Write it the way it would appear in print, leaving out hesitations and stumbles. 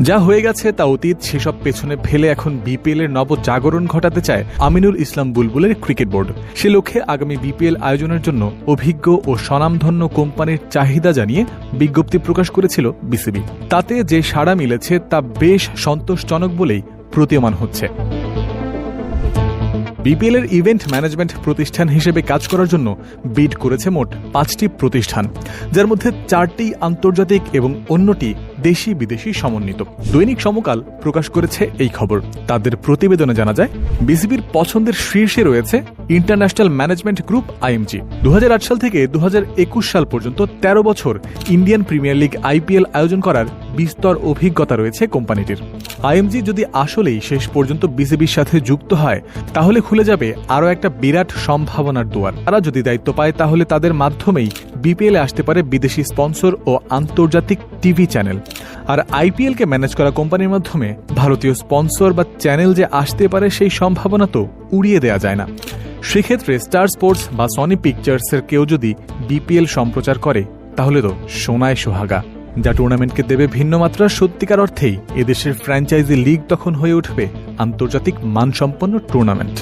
যা হয়ে গেছে তা অতীত, সেসব পেছনে ফেলে এখন বিপিএল এর নবজাগরণ ঘটাতে চায় আমিনুল ইসলাম বুলবুলের ক্রিকেট বোর্ড। সে লক্ষ্যে আগামী বিপিএল আয়োজনের জন্য অভিজ্ঞ ও স্বনামধন্য কোম্পানির চাহিদা জানিয়ে বিজ্ঞপ্তি প্রকাশ করেছিল বিসিবি। তাতে যে সাড়া মিলেছে তা বেশ সন্তোষজনক বলেই প্রতীয়মান হচ্ছে। বিপিএল এর ইভেন্ট ম্যানেজমেন্ট প্রতিষ্ঠান হিসেবে কাজ করার জন্য বিড করেছে মোট 5টি প্রতিষ্ঠান, যার মধ্যে 4টি আন্তর্জাতিক এবং অন্যটি দেশি বিদেশি সমন্বিত। দৈনিক সমকাল প্রকাশ করেছে এই খবর। তাদের প্রতিবেদনে জানা যায়, বিসিবির পছন্দের শীর্ষে রয়েছে ইন্টারন্যাশনাল ম্যানেজমেন্ট গ্রুপ আইএমজি। 2008 সাল থেকে 2021 সাল পর্যন্ত 13 বছর ইন্ডিয়ান প্রিমিয়ার লিগ আইপিএল আয়োজন করার বিস্তর অভিজ্ঞতা রয়েছে কোম্পানিটির। আইএমজি যদি আসলেই শেষ পর্যন্ত বিসিবির সাথে যুক্ত হয়, তাহলে খুলে যাবে আরও একটা বিরাট সম্ভাবনার দুয়ার। তারা যদি দায়িত্ব পায়, তাহলে তাদের মাধ্যমেই বিপিএলে আসতে পারে বিদেশি স্পন্সর ও আন্তর্জাতিক টিভি চ্যানেল। আর আইপিএলকে ম্যানেজ করা কোম্পানির মাধ্যমে ভারতীয় স্পন্সর বা চ্যানেল যে আসতে পারে, সেই সম্ভাবনা তো উড়িয়ে দেওয়া যায় না। সেক্ষেত্রে স্টার স্পোর্টস বা সনি পিকচার্সের কেউ যদি বিপিএল সম্প্রচার করে, তাহলে তো সোনায় সোহাগা, যা টুর্নামেন্টকে দেবে ভিন্ন মাত্রার। সত্যিকার অর্থেই এদেশের ফ্র্যাঞ্চাইজি লিগ তখন হয়ে উঠবে আন্তর্জাতিক মানসম্পন্ন টুর্নামেন্ট।